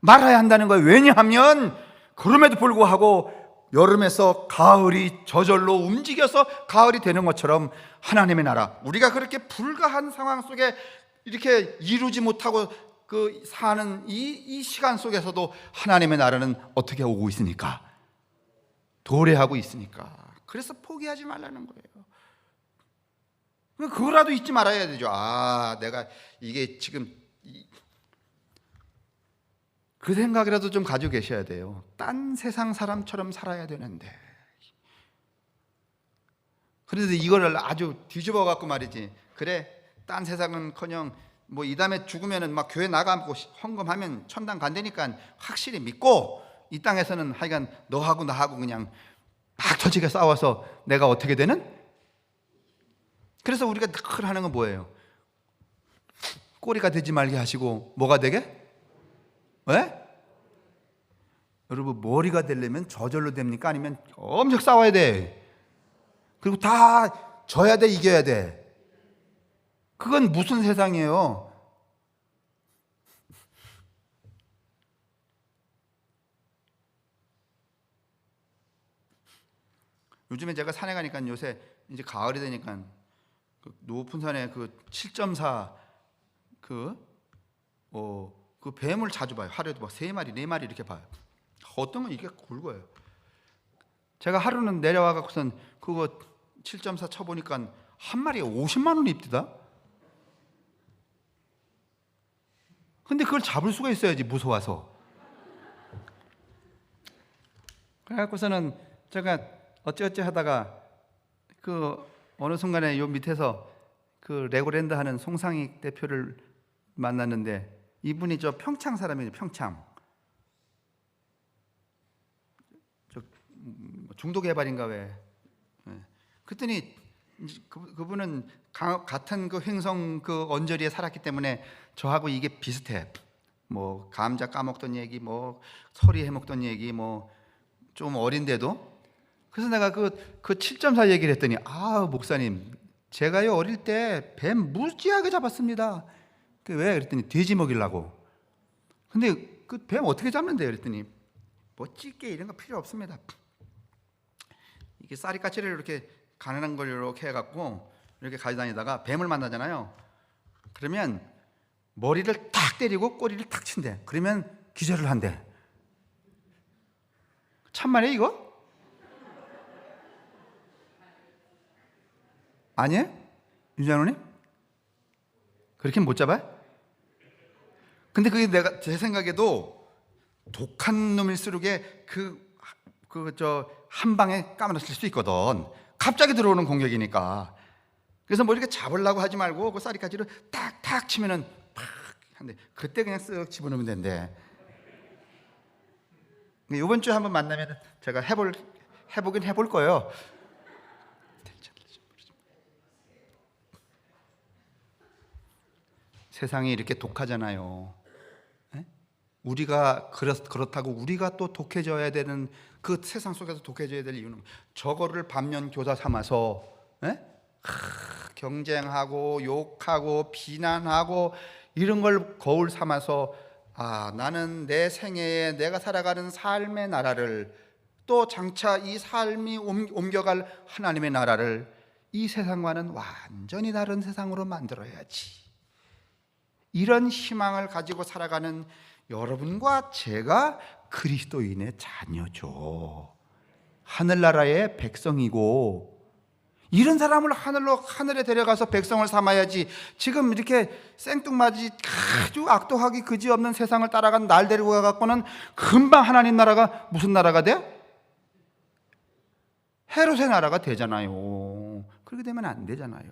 말아야 한다는 거예요. 왜냐하면 그럼에도 불구하고 여름에서 가을이 저절로 움직여서 가을이 되는 것처럼 하나님의 나라, 우리가 그렇게 불가한 상황 속에 이렇게 이루지 못하고 그 사는 이 시간 속에서도 하나님의 나라는 어떻게 오고 있으니까, 도래하고 있으니까. 그래서 포기하지 말라는 거예요. 그거라도 잊지 말아야 되죠. 내가 이게 지금 그 생각이라도 좀 가지고 계셔야 돼요. 딴 세상 사람처럼 살아야 되는데. 그런데 이거를 아주 뒤집어 갖고 말이지, 그래 딴 세상은커녕 뭐 이 다음에 죽으면은 막 교회 나가고 헌금하면 천당 간다니까 확실히 믿고, 이 땅에서는 하여간 너하고 나하고 그냥 막 터지게 싸워서 내가 어떻게 되는? 그래서 우리가 늘 하는 건 뭐예요? 꼬리가 되지 말게 하시고 뭐가 되게? 왜? 여러분, 머리가 되려면 저절로 됩니까? 아니면 엄청 싸워야 돼? 그리고 다 져야 돼, 이겨야 돼? 그건 무슨 세상이에요? 요즘에 제가 산에 가니까, 요새 이제 가을이 되니까 그 높은 산에 그 7.4 그 뱀을 자주 봐요. 하루에도 막 3마리, 4마리 이렇게 봐요. 어떤 건 이게 굵어요. 제가 하루는 내려와 갖고선 그거 7.4 쳐보니까 한 마리에 50만 원이 입디다. 근데 그걸 잡을 수가 있어야지, 무서워서. 그래갖고서는 제가 어찌어찌 하다가 그 어느 순간에 요 밑에서 그 레고랜드 하는 송상익 대표를 만났는데, 이분이 저 평창 사람이에요. 평창. 저 중도개발인가 왜. 그랬더니 그분은 같은 그 횡성 그 언저리에 살았기 때문에 저하고 이게 비슷해. 뭐 감자 까먹던 얘기, 뭐 서리 해먹던 얘기, 뭐 좀 어린데도. 그래서 내가 그 7.4 얘기를 했더니, 목사님, 제가요 어릴 때 뱀 무지하게 잡았습니다. 왜? 그랬더니 돼지 먹이려고. 근데 그 뱀 어떻게 잡는데요? 그랬더니 뭐 찌개 이런 거 필요 없습니다. 이게 쌀이까치를 이렇게 가난한 걸 이렇게 해갖고 이렇게 가져다니다가 뱀을 만나잖아요. 그러면 머리를 탁 때리고 꼬리를 탁 친대. 그러면 기절을 한대. 참말이에요 이거? 아니에요? 유장로님? 그렇게 못 잡아요? 근데 그게 내가 제 생각에도 독한 놈일수록에 한 방에 까무러칠 수 있거든. 갑자기 들어오는 공격이니까. 그래서 뭐 이렇게 잡으려고 하지 말고 그 쌀이까지를 탁탁 치면은 팍 한데, 그때 그냥 쓱 집어넣으면 된대. 이번 주에 한번 만나면 제가 해보긴 해볼 거예요. 세상이 이렇게 독하잖아요. 우리가 그렇다고 우리가 또 독해져야 되는, 그 세상 속에서 독해져야 될 이유는 저거를 반면 교사 삼아서 경쟁하고 욕하고 비난하고 이런 걸 거울 삼아서, 나는 내 생애에 내가 살아가는 삶의 나라를, 또 장차 이 삶이 옮겨갈 하나님의 나라를 이 세상과는 완전히 다른 세상으로 만들어야지, 이런 희망을 가지고 살아가는 여러분과 제가 그리스도인의 자녀죠. 하늘나라의 백성이고, 이런 사람을 하늘에 데려가서 백성을 삼아야지, 지금 이렇게 생뚱맞이 아주 악독하기 그지없는 세상을 따라간 날 데리고 가갖고는 금방 하나님 나라가 무슨 나라가 돼? 헤롯의 나라가 되잖아요. 그렇게 되면 안 되잖아요.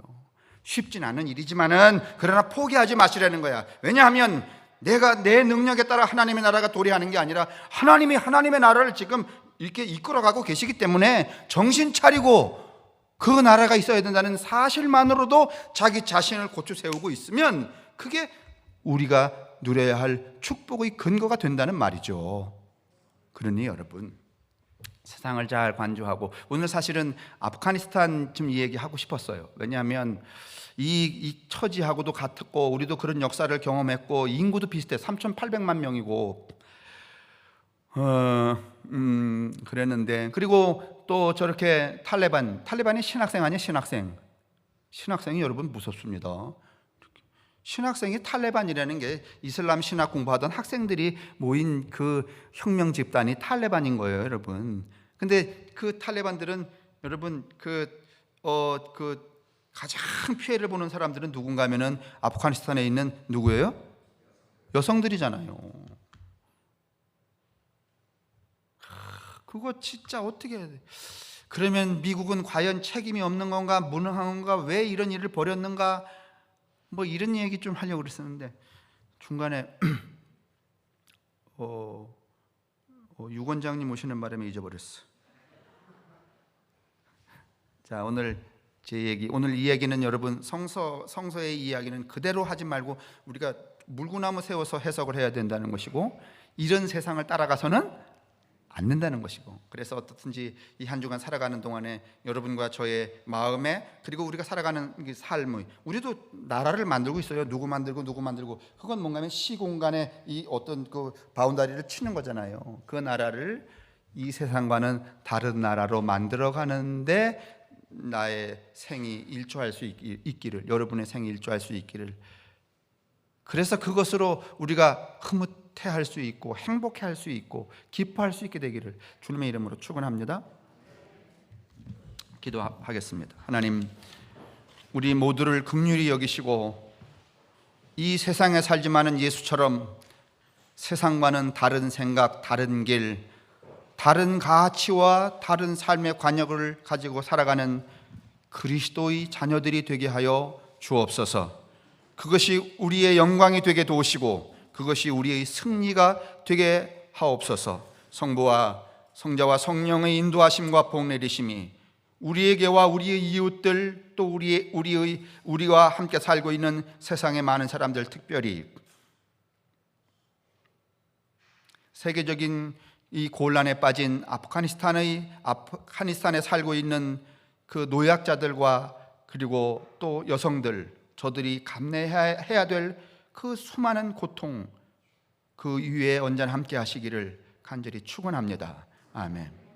쉽진 않은 일이지만은, 그러나 포기하지 마시라는 거야. 왜냐하면 내가 내 능력에 따라 하나님의 나라가 도래하는 게 아니라 하나님이 하나님의 나라를 지금 이렇게 이끌어가고 계시기 때문에 정신 차리고 그 나라가 있어야 된다는 사실만으로도 자기 자신을 고쳐 세우고 있으면 그게 우리가 누려야 할 축복의 근거가 된다는 말이죠. 그러니 여러분, 세상을 잘 관조하고, 오늘 사실은 아프가니스탄 좀 얘기하고 싶었어요. 왜냐하면 이 처지하고도 같았고, 우리도 그런 역사를 경험했고, 인구도 비슷해. 3,800만 명이고, 그랬는데, 그리고 또 저렇게 탈레반이 신학생 아니에요? 신학생이 여러분 무섭습니다. 신학생이 탈레반이라는 게 이슬람 신학 공부하던 학생들이 모인 그 혁명 집단이 탈레반인 거예요, 여러분. 근데 그 탈레반들은 여러분 그 가장 피해를 보는 사람들은 누군가 하면은 아프가니스탄에 있는 누구예요? 여성들이잖아요. 그거 진짜 어떻게 해야 돼? 그러면 미국은 과연 책임이 없는 건가, 무능한 건가, 왜 이런 일을 벌였는가, 뭐 이런 얘기 좀 하려고 그랬었는데 중간에 유 원장님 오시는 바람에 잊어버렸어. 자, 오늘 이 얘기는 여러분 성서의 이야기는 그대로 하지 말고 우리가 물구나무 세워서 해석을 해야 된다는 것이고, 이런 세상을 따라가서는 안 된다는 것이고, 그래서 어떻든지 이 한 주간 살아가는 동안에 여러분과 저의 마음에, 그리고 우리가 살아가는 삶의, 우리도 나라를 만들고 있어요. 누구 만들고 그건 뭔가 하면 시공간에 이 어떤 그 바운다리를 치는 거잖아요. 그 나라를 이 세상과는 다른 나라로 만들어 가는데 나의 생이 일조할 수 있기를, 여러분의 생이 일조할 수 있기를, 그래서 그것으로 우리가 흐뭇해할 수 있고 행복해할 수 있고 기뻐할 수 있게 되기를 주님의 이름으로 축원합니다. 기도하겠습니다. 하나님, 우리 모두를 긍휼히 여기시고 이 세상에 살지만은 예수처럼 세상과는 다른 생각, 다른 길, 다른 가치와 다른 삶의 관역을 가지고 살아가는 그리스도의 자녀들이 되게 하여 주옵소서. 그것이 우리의 영광이 되게 도우시고 그것이 우리의 승리가 되게 하옵소서. 성부와 성자와 성령의 인도하심과 복내리심이 우리에게와 우리의 이웃들, 또 우리와 함께 살고 있는 세상의 많은 사람들, 특별히 세계적인 이 곤란에 빠진 아프가니스탄에 살고 있는 그 노약자들과 그리고 또 여성들, 저들이 감내해야 될 그 수많은 고통, 그 위에 언제나 함께 하시기를 간절히 축원합니다. 아멘.